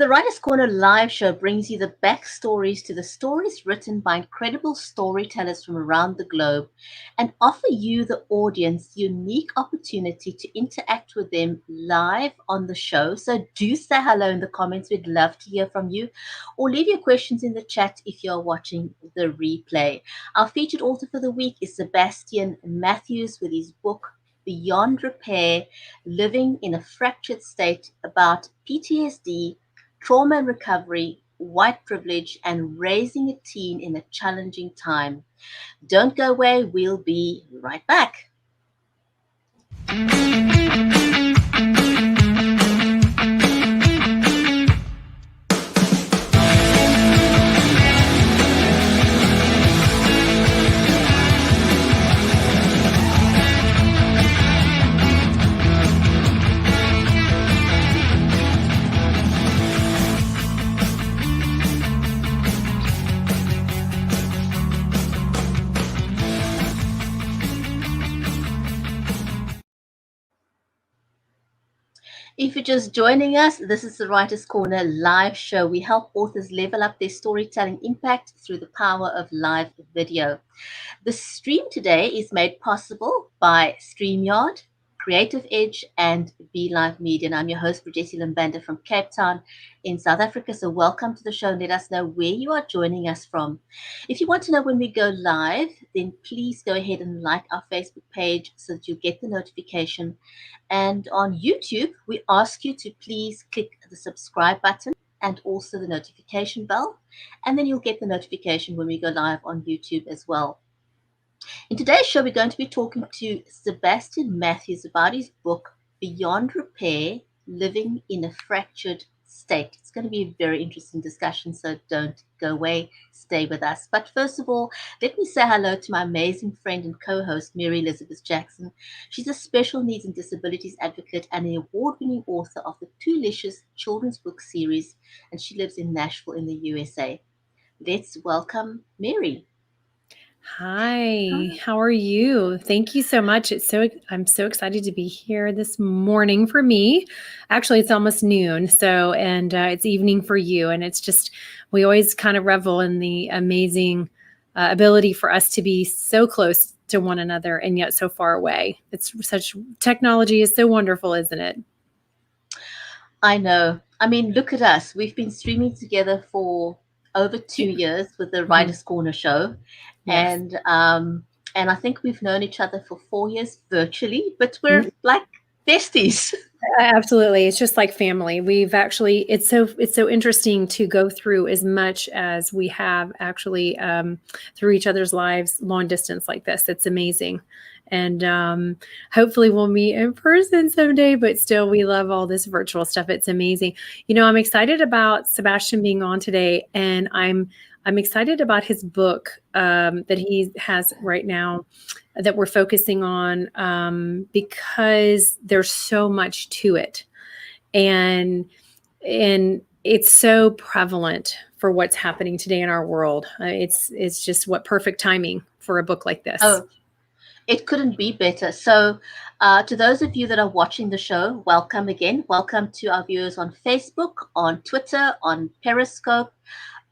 The Writers' Corner live show brings you the backstories to the stories written by incredible storytellers from around the globe and offer you, the audience, unique opportunity to interact with them live on the show. So do say hello in the comments. We'd love to hear from you, or leave your questions in the chat if you're watching the replay. Our featured author for the week is Sebastian Matthews with his book Beyond Repair, Living in a Fractured State, about PTSD, trauma and recovery, white privilege, and raising a teen in a challenging time. Don't go away. We'll be right back. If you're just joining us, this is the Writers' Corner live show. We help authors level up their storytelling impact through the power of live video. The stream today is made possible by StreamYard, Creative Edge, and BeLive Media. And I'm your host, Bridgetti Limbanda from Cape Town in South Africa. So welcome to the show, and let us know where you are joining us from. If you want to know when we go live, then please go ahead and like our Facebook page so that you get the notification. And on YouTube, we ask you to please click the subscribe button and also the notification bell, and then you'll get the notification when we go live on YouTube as well. In today's show, we're going to be talking to Sebastian Matthews about his book, Beyond Repair, Living in a Fractured State. It's going to be a very interesting discussion, so don't go away. Stay with us. But first of all, let me say hello to my amazing friend and co-host, Mary Elizabeth Jackson. She's a special needs and disabilities advocate and an award-winning author of the Toolicious children's book series, and she lives in Nashville in the USA. Let's welcome Mary. Hi, how are you? Thank you so much. I'm so excited to be here this morning for me. Actually, it's almost noon, and it's evening for you. And it's just, we always kind of revel in the amazing ability for us to be so close to one another and yet so far away. Technology is so wonderful, isn't it? I know. I mean, look at us. We've been streaming together for over 2 years with the Writers' Corner show. Yes. And I think we've known each other for 4 years virtually, but we're like besties. Absolutely. It's just like family. It's so interesting to go through as much as we have actually through each other's lives, long distance like this. It's amazing. And hopefully we'll meet in person someday, but still we love all this virtual stuff. It's amazing. You know, I'm excited about Sebastian being on today, and I'm excited about his book that he has right now that we're focusing on because there's so much to it, and it's so prevalent for what's happening today in our world. It's just what perfect timing for a book like this. Oh, it couldn't be better. So to those of you that are watching the show, welcome again. Welcome to our viewers on Facebook, on Twitter, on Periscope,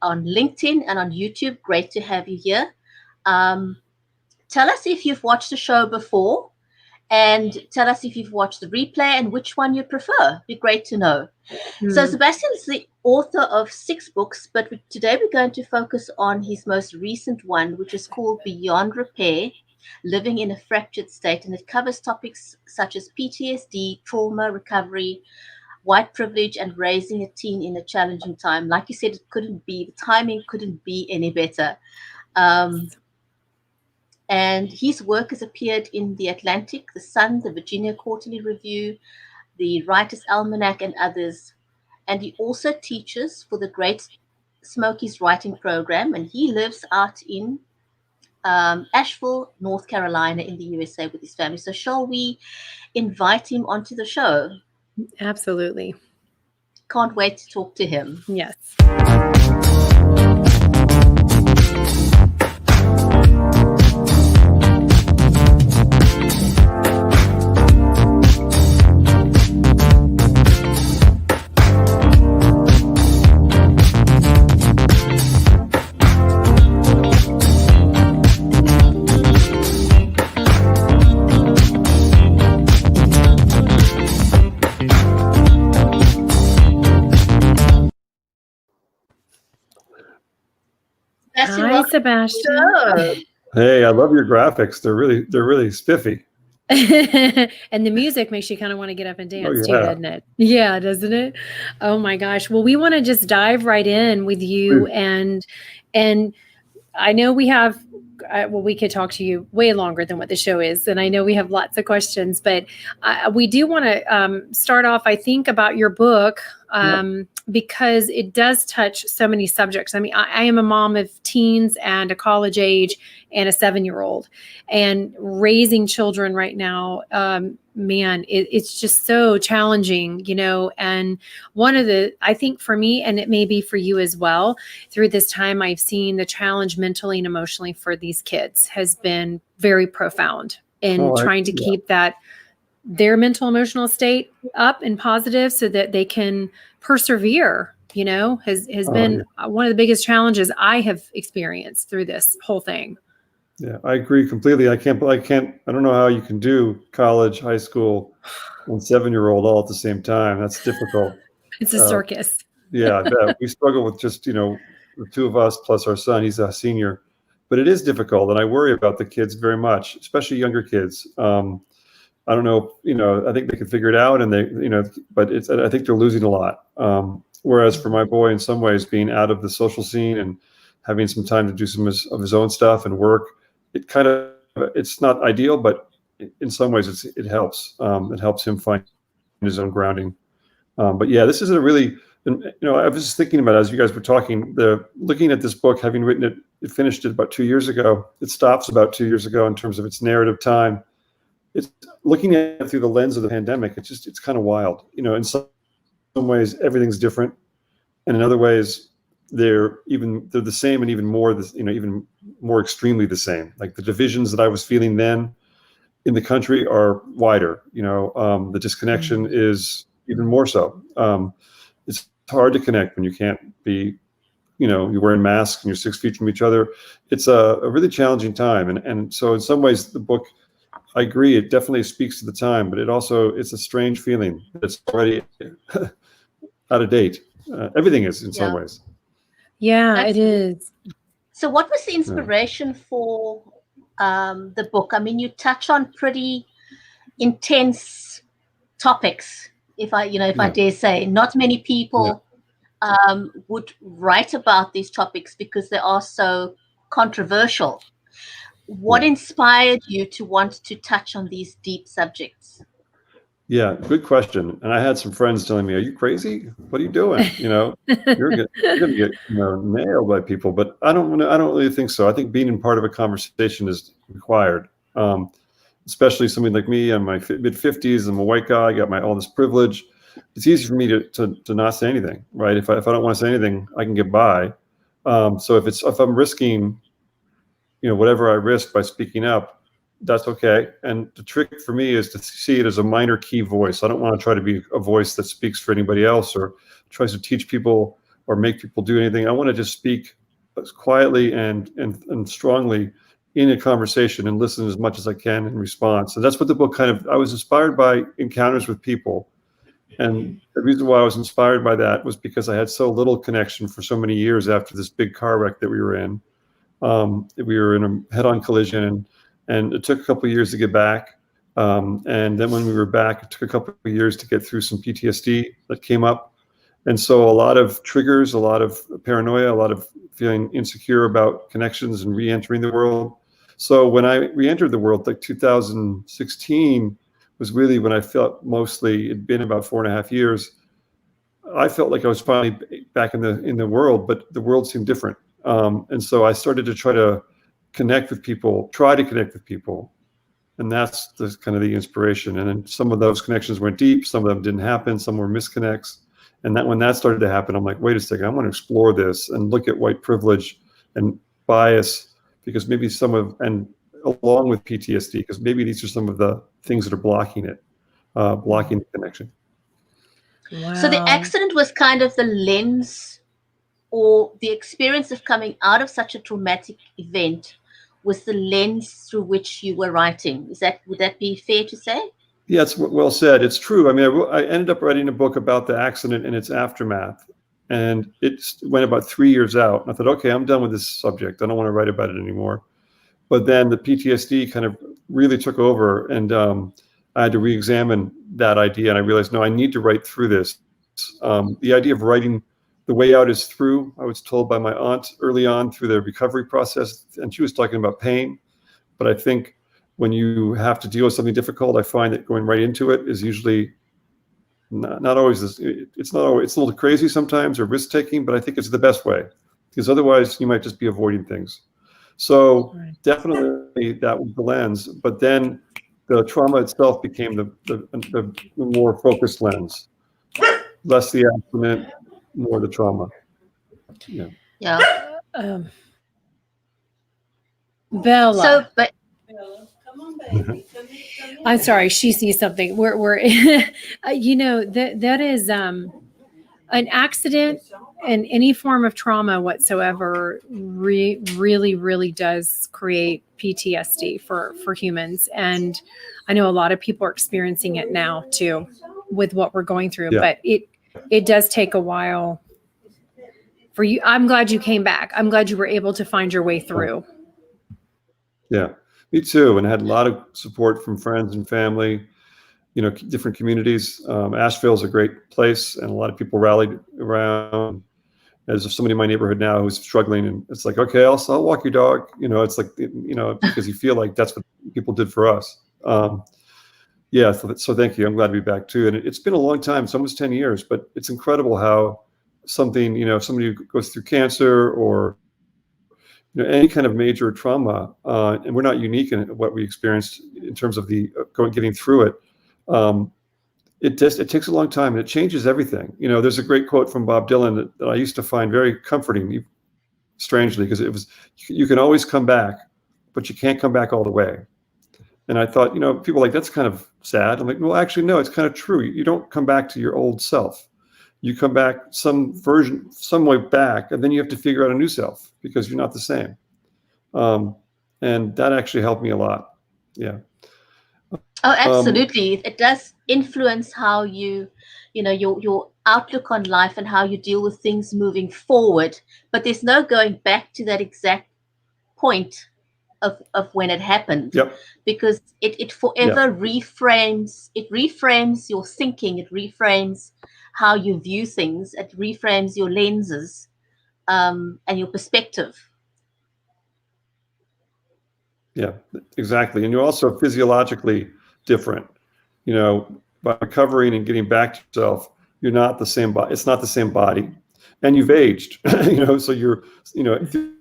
on LinkedIn, and on YouTube. Great to have you here. Tell us if you've watched the show before, and tell us if you've watched the replay and which one you prefer. It'd be great to know. So Sebastian is the author of 6 books, but today we're going to focus on his most recent one, which is called Beyond Repair, Living in a Fractured State, and it covers topics such as PTSD, trauma, recovery, white privilege, and raising a teen in a challenging time. Like you said, the timing couldn't be any better. And his work has appeared in The Atlantic, The Sun, the Virginia Quarterly Review, the Writers' Almanac, and others. And he also teaches for the Great Smokies Writing Program, and he lives out in Asheville, North Carolina in the USA with his family. So shall we invite him onto the show? Absolutely. Can't wait to talk to him. Yes. Sebastian. Hello. Hey, I love your graphics. They're really spiffy. And the music makes you kind of want to get up and dance too, doesn't it? Yeah, doesn't it? Oh my gosh. Well, we want to just dive right in with you. And I know we have, well, we could talk to you way longer than what the show is. And I know we have lots of questions, but we do want to start off, I think, about your book, because it does touch so many subjects. I mean, I am a mom of teens and a college age and a 7-year-old, and raising children right now, man, it's just so challenging, you know. And one of the, I think for me, and it may be for you as well, through this time, I've seen the challenge mentally and emotionally for these kids has been very profound in trying to keep their mental emotional state up and positive so that they can persevere, you know, has been one of the biggest challenges I have experienced through this whole thing. Yeah, I agree completely. I don't know how you can do college, high school, and 7-year-old all at the same time. That's difficult. It's a circus. Yeah, I bet. We struggle with just, you know, the two of us plus our son. He's a senior, but it is difficult. And I worry about the kids very much, especially younger kids. I don't know, you know, I think they can figure it out, and they, you know, but I think they're losing a lot. Whereas for my boy, in some ways, being out of the social scene and having some time to do some of his own stuff and work, it's not ideal, but in some ways it helps. It helps him find his own grounding. But yeah, this is a really, you know, I was just thinking about it as you guys were talking, looking at this book, having written it finished it about 2 years ago. It stops about 2 years ago in terms of its narrative time. It's looking at it through the lens of the pandemic. It's kind of wild, you know. In some ways, everything's different, and in other ways, they're the same, and even more, you know, even more extremely the same. Like the divisions that I was feeling then in the country are wider. You know, the disconnection is even more so. It's hard to connect when you can't be, you know, you're wearing masks and you're 6 feet from each other. It's a really challenging time, and so in some ways, the book, I agree, it definitely speaks to the time, but it's a strange feeling. It's already out of date. Everything is in some ways. Yeah, it is. So what was the inspiration for the book? I mean, you touch on pretty intense topics, if I dare say. Not many people would write about these topics because they are so controversial. What inspired you to want to touch on these deep subjects? Yeah, good question. And I had some friends telling me, "Are you crazy? What are you doing? You know, you're going to get, you know, nailed by people." But I don't really think so. I think being in part of a conversation is required, especially somebody like me. I'm in my mid-50s. I'm a white guy. I got all this privilege. It's easy for me to not say anything, right? If I don't want to say anything, I can get by. So if I'm risking, you know, whatever I risk by speaking up, that's okay. And the trick for me is to see it as a minor key voice. I don't want to try to be a voice that speaks for anybody else or tries to teach people or make people do anything. I want to just speak as quietly and strongly in a conversation and listen as much as I can in response. And that's what the book I was inspired by encounters with people. And the reason why I was inspired by that was because I had so little connection for so many years after this big car wreck that we were in. We were in a head-on collision, and it took a couple of years to get back. And then when we were back, it took a couple of years to get through some PTSD that came up. And so a lot of triggers, a lot of paranoia, a lot of feeling insecure about connections and re-entering the world. So when I re-entered the world, like 2016 was really when I felt mostly, it'd been about 4.5 years. I felt like I was finally back in the world, but the world seemed different. And so I started to try to connect with people, and that's the kind of the inspiration. And then some of those connections went deep, some of them didn't happen, some were misconnects. And that when that started to happen, I'm like, wait a second, I want to explore this and look at white privilege and bias, because maybe and along with PTSD, because maybe these are some of the things that are blocking the connection. Wow. So the accident was kind of the lens, or the experience of coming out of such a traumatic event was the lens through which you were writing. Would that be fair to say? Yeah, it's well said. It's true. I mean, I ended up writing a book about the accident and its aftermath. And it went about 3 years out. And I thought, okay, I'm done with this subject. I don't want to write about it anymore. But then the PTSD kind of really took over, and I had to re-examine that idea. And I realized, no, I need to write through this. The idea of writing, the way out is through. I was told by my aunt early on through the recovery process, and she was talking about pain. But I think when you have to deal with something difficult, I find that going right into it is usually not always this. It's not always, it's a little crazy sometimes, or risk taking, but I think it's the best way, because otherwise you might just be avoiding things. So definitely that was the lens, but then the trauma itself became the more focused lens, less the accident, more the trauma. Yeah. Yeah. Bella. So, but Come on, baby. I'm sorry, she sees something. We're you know, that is an accident and any form of trauma whatsoever really does create PTSD for humans. And I know a lot of people are experiencing it now too with what we're going through, Yeah. but it does take a while for you. I'm glad you came back. I'm glad you were able to find your way through. Yeah, me too. And I had a lot of support from friends and family, you know, different communities. Asheville is a great place, and a lot of people rallied around. There's somebody in my neighborhood now who's struggling, and it's like, okay, I'll walk your dog. You know, it's like, you know, because you feel like that's what people did for us. Yeah, so thank you. I'm glad to be back too. And it's been a long time. It's almost 10 years, but it's incredible how something, you know, somebody who goes through cancer or, you know, any kind of major trauma, and we're not unique in what we experienced in terms of the getting through it. It takes a long time, and it changes everything. You know, there's a great quote from Bob Dylan that I used to find very comforting, strangely, because it was, you can always come back, but you can't come back all the way. And I thought, you know, people are like, that's kind of sad. I'm like, well, actually, no, it's kind of true. You don't come back to your old self. You come back some way back, and then you have to figure out a new self because you're not the same. And that actually helped me a lot. Yeah. oh, absolutely. It does influence how you know, your outlook on life and how you deal with things moving forward. But there's no going back to that exact point of when it happened. Yep. Because it forever reframes your thinking, it reframes how you view things, it reframes your lenses, and your perspective. Yeah, exactly. And you're also physiologically different. You know, by recovering and getting back to yourself, you're not the same body. It's not the same body, and you've aged. You know, so you're, you know, through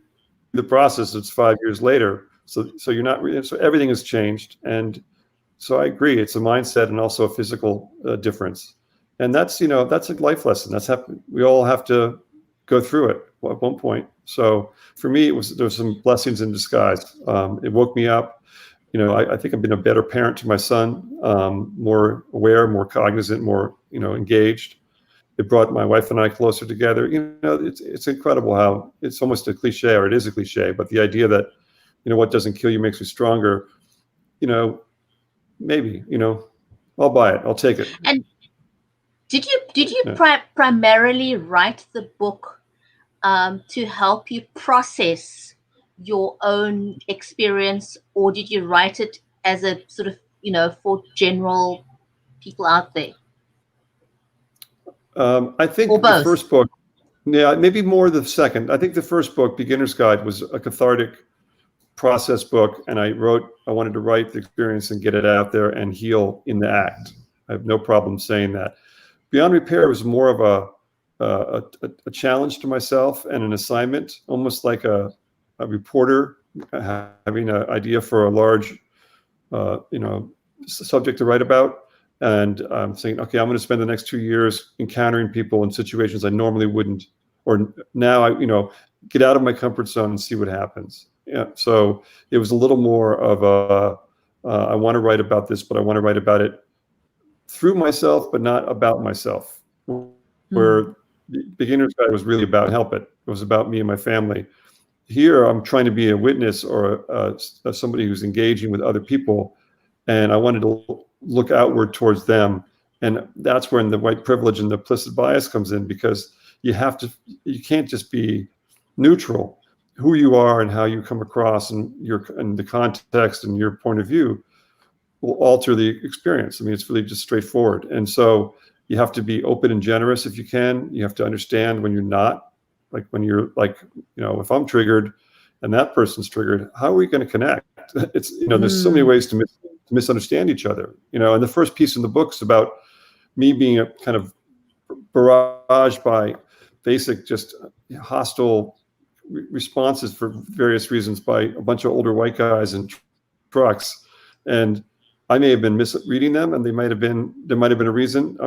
the process. It's 5 years later, so you're not. So everything has changed, and so I agree. It's a mindset and also a physical difference, and that's, you know, that's a life lesson. That's happened. We all have to go through it at one point. So for me, there was some blessings in disguise. It woke me up. You know, I think I've been a better parent to my son, more aware, more cognizant, more, you know, engaged. It brought my wife and I closer together. You know, it's incredible how it's almost a cliche, or it is a cliche, but the idea that, you know, what doesn't kill you makes you stronger. You know, maybe, you know, I'll buy it. I'll take it. And did you primarily write the book to help you process your own experience, or did you write it as a sort of, you know, for general people out there? I think the first book, yeah, maybe more the second. I think the first book, Beginner's Guide, was a cathartic process book, and I wanted to write the experience and get it out there and heal in the act. I have no problem saying that. Beyond Repair was more of a challenge to myself and an assignment, almost like a reporter having an idea for a large, you know, subject to write about. And I'm saying, okay, I'm going to spend the next 2 years encountering people in situations I normally wouldn't, or now I, you know, get out of my comfort zone and see what happens. Yeah. So it was a little more of I want to write about this, but I want to write about it through myself, but not about myself. Where the Beginner's Guide was really about help it. It was about me and my family. Here, I'm trying to be a witness or somebody who's engaging with other people, and I wanted to look outward towards them. And that's when the white privilege and the implicit bias comes in, because you can't just be neutral. Who you are and how you come across and the context and your point of view will alter the experience. I mean, it's really just straightforward. And so you have to be open and generous if you can. You have to understand when you're not, like when you're like, if I'm triggered and that person's triggered, how are we going to connect? It's, there's so many ways to misunderstand each other, and the first piece in the book is about me being a kind of barraged by basic, just hostile responses for various reasons by a bunch of older white guys in trucks. And I may have been misreading them, and there might have been a reason.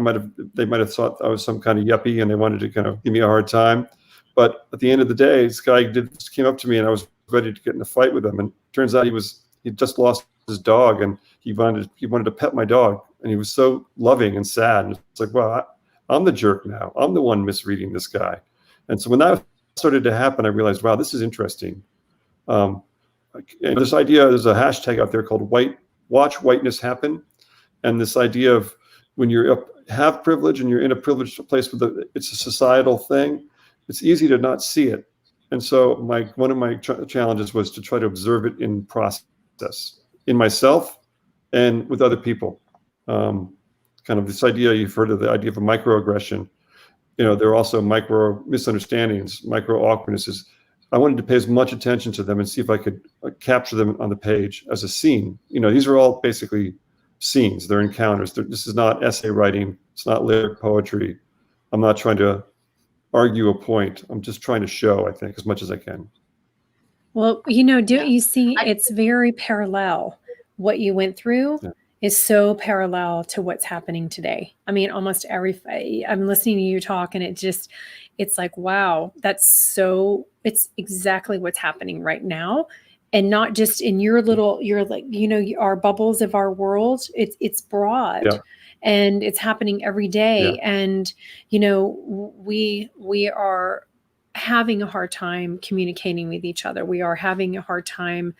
They might have thought I was some kind of yuppie and they wanted to kind of give me a hard time. But at the end of the day, this guy came up to me and I was ready to get in a fight with him. And it turns out he just lost his dog and he wanted to pet my dog. And he was so loving and sad. And it's like, well, I'm the jerk now. I'm the one misreading this guy. And so when that started to happen, I realized, wow, this is interesting. This idea, there's a hashtag out there called watch whiteness happen. And this idea of when have privilege and you're in a privileged place it's a societal thing, it's easy to not see it. And so one of my challenges was to try to observe it in process, in myself and with other people. Kind of this idea, you've heard of the idea of a microaggression. There are also micro misunderstandings, micro awkwardnesses. I wanted to pay as much attention to them and see if I could capture them on the page as a scene. These are all basically scenes. They're encounters. This is not essay writing. It's not lyric poetry. I'm not trying to argue a point. I'm just trying to show, I think, as much as I can. Well, you see, it's very parallel. What you went through is so parallel to what's happening today. I mean, almost I'm listening to you talk and it's like, wow, it's exactly what's happening right now. And not just in your our bubbles of our world. It's broad. Yeah. And it's happening every day. Yeah. And, we are having a hard time communicating with each other. We are having a hard time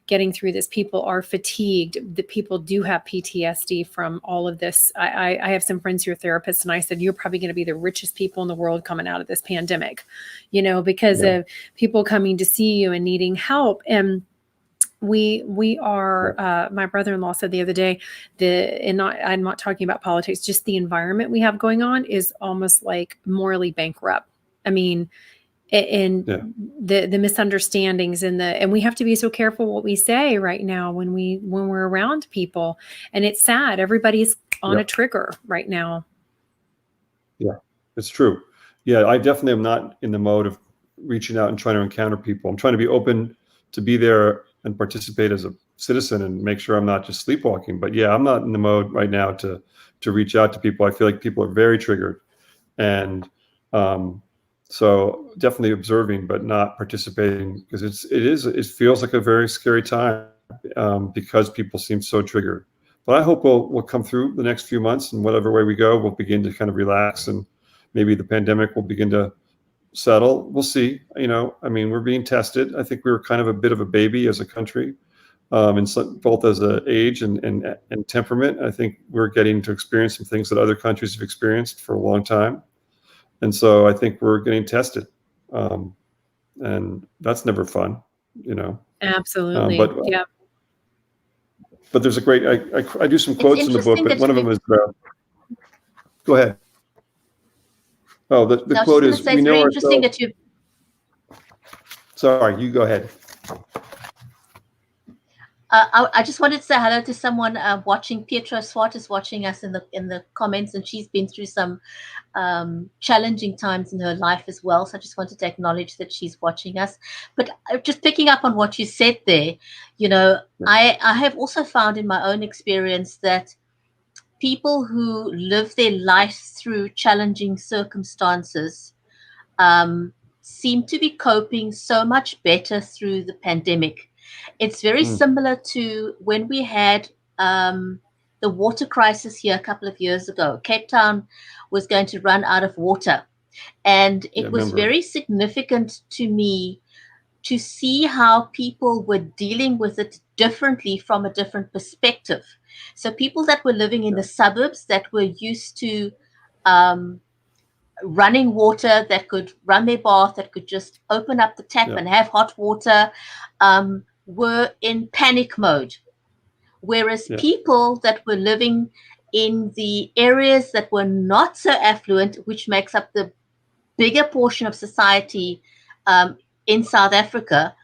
getting through this. People are fatigued. The people do have PTSD from all of this. I have some friends who are therapists, and I said, you're probably going to be the richest people in the world coming out of this pandemic, because of people coming to see you and needing help. And we are, my brother-in-law said the other day, I'm not talking about politics, just the environment we have going on is almost like morally bankrupt. I mean, the misunderstandings and we have to be so careful what we say right now when we're around people. And it's sad. Everybody's on a trigger right now. Yeah, it's true. Yeah, I definitely am not in the mode of reaching out and trying to encounter people. I'm trying to be open to be there and participate as a citizen and make sure I'm not just sleepwalking. But yeah, I'm not in the mode right now to reach out to people. I feel like people are very triggered. And so definitely observing, but not participating, because it feels like a very scary time because people seem so triggered. But I hope we'll come through the next few months, and whatever way we go, we'll begin to kind of relax, and maybe the pandemic will begin to settle. We'll see. I mean, we're being tested. I think we were kind of a bit of a baby as a country, both as an age and temperament. I think we're getting to experience some things that other countries have experienced for a long time. And so I think we're getting tested. And that's never fun, Absolutely. Yeah. But there's a great, I do some quotes in the book, but one of them is, go ahead. Oh, the quote is, we know ourselves. Sorry, you go ahead. I just wanted to say hello to someone watching. Pietra Swart is watching us in the comments, and she's been through some challenging times in her life as well. So I just wanted to acknowledge that she's watching us. But just picking up on what you said there, I have also found in my own experience that people who live their life through challenging circumstances seem to be coping so much better through the pandemic. It's very similar to when we had the water crisis here a couple of years ago. Cape Town was going to run out of water. And it was very significant to me to see how people were dealing with it differently from a different perspective. So people that were living in the suburbs, that were used to running water, that could run their bath, that could just open up the tap and have hot water, were in panic mode. Whereas people that were living in the areas that were not so affluent, which makes up the bigger portion of society in South Africa,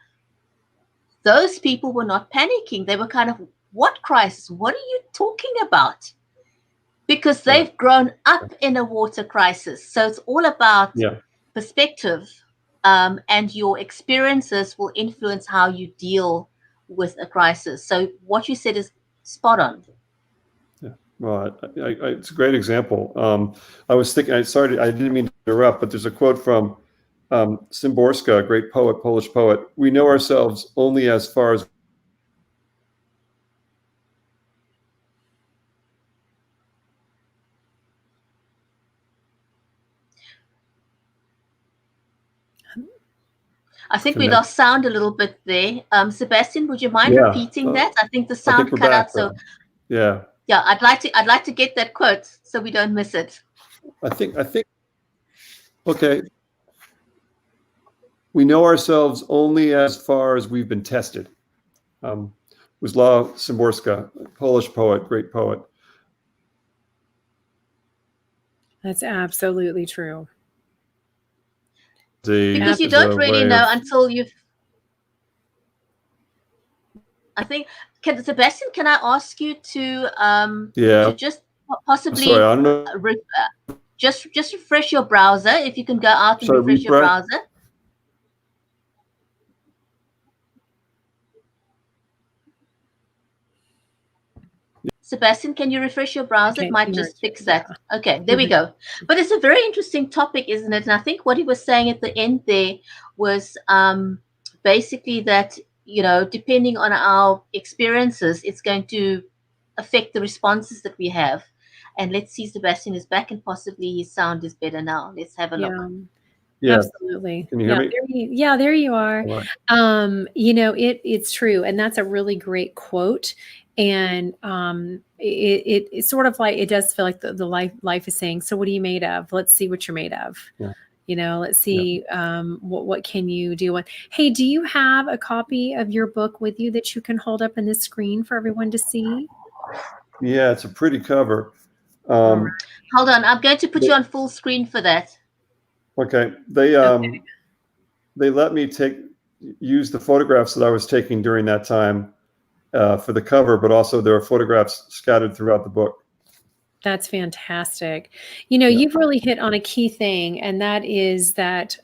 those people were not panicking. They were kind of, what crisis? What are you talking about? Because they've grown up in a water crisis. So it's all about perspective, and your experiences will influence how you deal with a crisis. So what you said is spot on. Yeah, well, it's a great example. I was thinking, sorry, I didn't mean to interrupt, but there's a quote from Szymborska, a great poet, Polish poet. We know ourselves only as far as I think we lost sound a little bit there. Sebastian, would you mind repeating that? I think the sound cut out. So yeah, I'd like to get that quote so we don't miss it. I think okay. We know ourselves only as far as we've been tested. Wisław Szymborska, Polish poet, great poet. That's absolutely true. Because you don't really know until you've. I think, Sebastian, can I ask you to just possibly just refresh your browser, if you can go out and refresh your browser. Sebastian, can you refresh your browser? It might just fix that. Okay, there we go. But it's a very interesting topic, isn't it? And I think what he was saying at the end there was basically that, depending on our experiences, it's going to affect the responses that we have. And let's see, Sebastian is back and possibly his sound is better now. Let's have a look. Yeah. Absolutely. Can you hear me? There you are. Right. It's true. And that's a really great quote. And it's sort of like, it does feel like the life is saying, so what are you made of? Let's see what you're made of. Yeah. Let's see what can you do. Hey, do you have a copy of your book with you that you can hold up in the screen for everyone to see? Yeah, it's a pretty cover. Hold on, I'm going to put you on full screen for that. Okay. They let me use the photographs that I was taking during that time for the cover, but also there are photographs scattered throughout the book. That's fantastic. You've really hit on a key thing, and that is that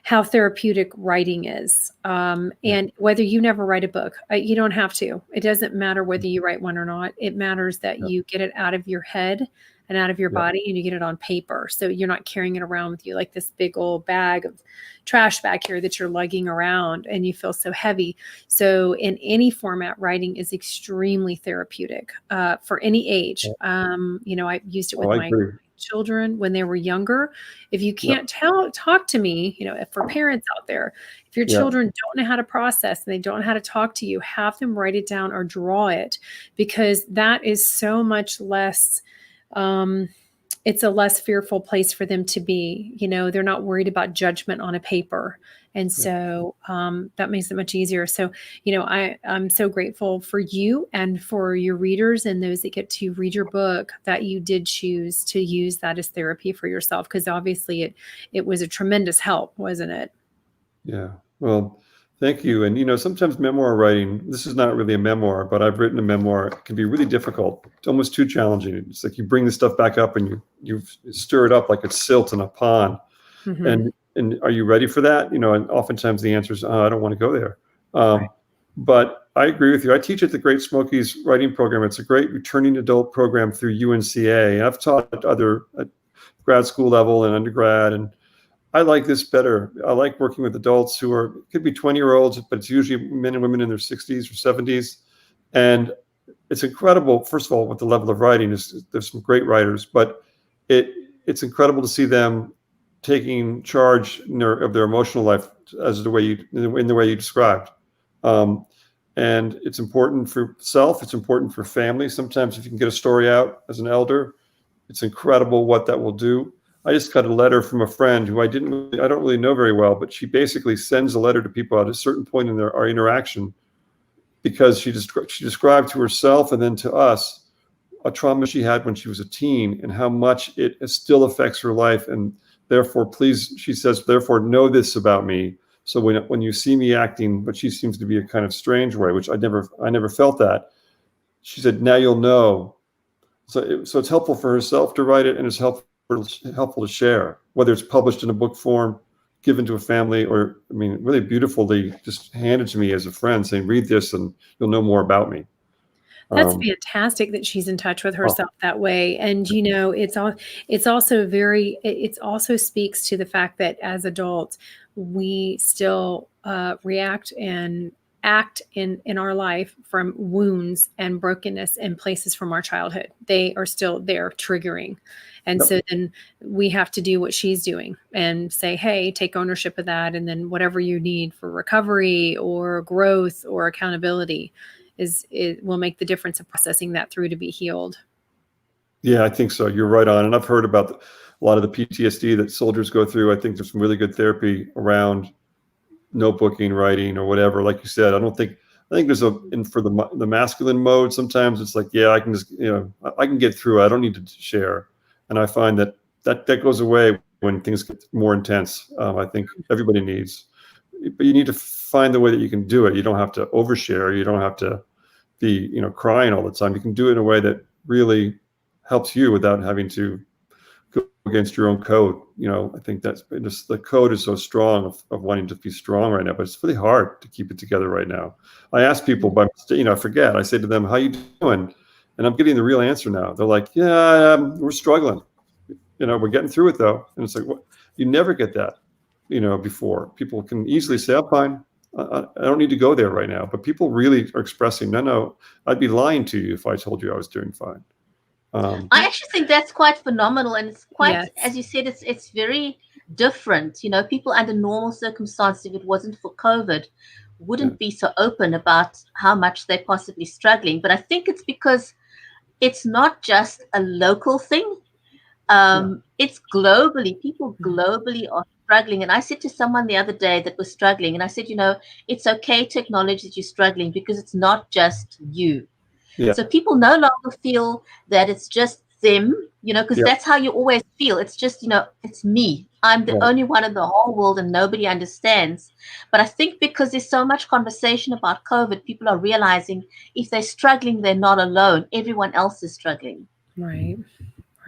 how therapeutic writing is. And whether you never write a book, you don't have to. It doesn't matter whether you write one or not. It matters that you get it out of your head and out of your body, and you get it on paper. So you're not carrying it around with you like this big old bag of trash back here that you're lugging around, and you feel so heavy. So in any format, writing is extremely therapeutic for any age. I used it with my children when they were younger. If you can't talk to me, for parents out there, if your children don't know how to process and they don't know how to talk to you, have them write it down or draw it, because that is so much less it's a less fearful place for them to be. They're not worried about judgment on a paper. And so that makes it much easier. So, I'm so grateful for you and for your readers and those that get to read your book that you did choose to use that as therapy for yourself, because obviously it was a tremendous help, wasn't it? Yeah. Well, thank you. And, sometimes memoir writing, this is not really a memoir, but I've written a memoir. It can be really difficult. It's almost too challenging. It's like you bring the stuff back up and you stir it up like it's silt in a pond. Mm-hmm. And are you ready for that? And oftentimes the answer is, I don't want to go there. But I agree with you. I teach at the Great Smokies Writing Program. It's a great returning adult program through UNCA. I've taught at grad school level and undergrad, and I like this better. I like working with adults who could be 20-year-olds, but it's usually men and women in their 60s or 70s. And it's incredible, first of all, what the level of writing is. There's some great writers, but it's incredible to see them taking charge of their emotional life in the way you described. And it's important for self. It's important for family. Sometimes if you can get a story out as an elder, it's incredible what that will do. I just got a letter from a friend who I don't really know very well, but she basically sends a letter to people at a certain point in our interaction, because she described to herself and then to us a trauma she had when she was a teen and how much it still affects her life. And therefore, please, she says, therefore, know this about me. So when you see me acting, what she seems to be a kind of strange way, which I never felt that. She said, now you'll know. So it's helpful for herself to write it, and it's helpful to share, whether it's published in a book form, given to a family, or, I mean, really beautifully just handed to me as a friend saying, read this and you'll know more about me. That's fantastic that she's in touch with herself that way. And, you know, it also speaks to the fact that as adults, we still react and act in our life from wounds and brokenness and places from our childhood. They are still there triggering. And so then we have to do what she's doing and say, hey, take ownership of that. And then whatever you need for recovery or growth or accountability it will make the difference of processing that through to be healed. Yeah, I think so. You're right on. And I've heard about a lot of the PTSD that soldiers go through. I think there's some really good therapy around notebooking, writing, or whatever. Like you said, I think there's for the masculine mode, sometimes it's like, yeah, I can just, I can get through it. I don't need to share. And I find that goes away when things get more intense. I think everybody needs, but you need to find the way that you can do it. You don't have to overshare. You don't have to be, crying all the time. You can do it in a way that really helps you without having to go against your own code. I think that's just, the code is so strong of wanting to be strong right now, but it's really hard to keep it together right now. I ask people by mistake, I forget. I say to them, how you doing? And I'm getting the real answer now. They're like, yeah, we're struggling. We're getting through it though. And it's like, what? You never get that, before. People can easily say, I'm fine. I don't need to go there right now. But people really are expressing, no, I'd be lying to you if I told you I was doing fine. I actually think that's quite phenomenal, and it's quite, Yes. as you said, it's very different. People under normal circumstances, if it wasn't for COVID, wouldn't be so open about how much they're possibly struggling. But I think it's because it's not just a local thing. It's globally. People globally are struggling. And I said to someone the other day that was struggling, and I said, it's okay to acknowledge that you're struggling, because it's not just you. Yeah. So people no longer feel that it's just them, because that's how you always feel. It's just, it's me. I'm the only one in the whole world and nobody understands. But I think because there's so much conversation about COVID, people are realizing if they're struggling, they're not alone. Everyone else is struggling. Right.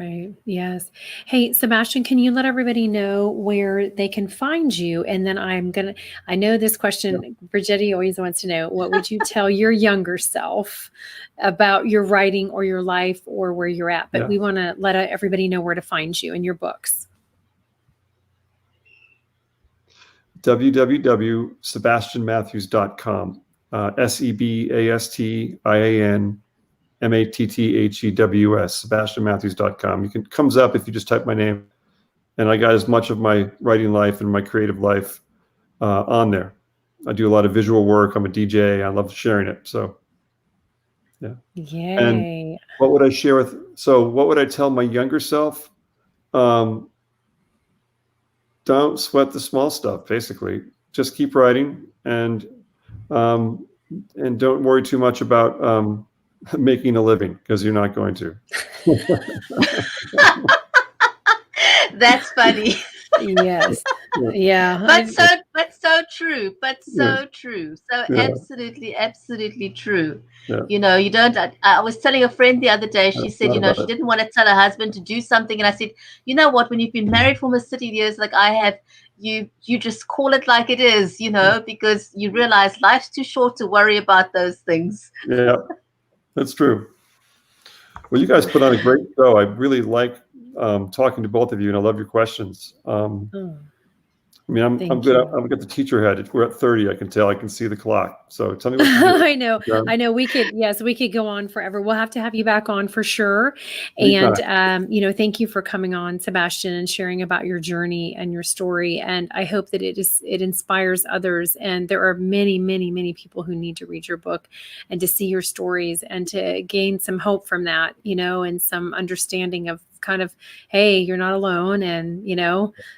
Right. Yes. Hey, Sebastian, can you let everybody know where they can find you? And then I know this question, Brigitte always wants to know, what would you tell your younger self about your writing or your life or where you're at? But we want to let everybody know where to find you and your books. www.sebastianmatthews.com. SEBASTIAN MATTHEWS, SebastianMatthews.com. It comes up if you just type my name, and I got as much of my writing life and my creative life on there. I do a lot of visual work. I'm a DJ. I love sharing it. So, yeah. Yay. And what would I share what would I tell my younger self? Don't sweat the small stuff, basically. Just keep writing, and don't worry too much about making a living, because you're not going to. That's funny. Yes. Yeah. But so true. True. So absolutely true. Yeah. You don't. I was telling a friend the other day. She said, she didn't want to tell her husband to do something, and I said, you know what? When you've been married for almost 30 years, like I have, you just call it like it is, because you realize life's too short to worry about those things. Yeah, that's true. Well, you guys put on a great show. I really like talking to both of you, and I love your questions. I mean, I'm good. I'm got the teacher head. We're at 30. I can tell. I can see the clock. So tell me what you do. I know. We could go on forever. We'll have to have you back on for sure. And, thank you for coming on, Sebastian, and sharing about your journey and your story. And I hope that it inspires others. And there are many, many, many people who need to read your book and to see your stories and to gain some hope from that, and some understanding of kind of, hey, you're not alone. And,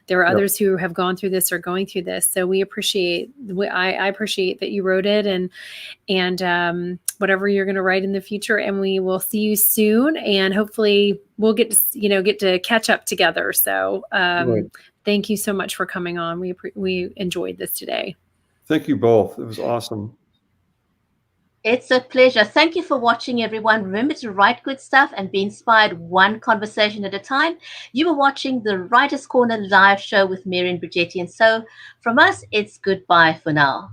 there are others who have gone through this or going through this. So we appreciate, I appreciate that you wrote it and whatever you're going to write in the future. And we will see you soon. And hopefully we'll get to catch up together. So thank you so much for coming on. We enjoyed this today. Thank you both. It was awesome. It's a pleasure. Thank you for watching, everyone. Remember to write good stuff and be inspired one conversation at a time. You were watching the Writer's Corner live show with Mary and Brigetti. And so from us, it's goodbye for now.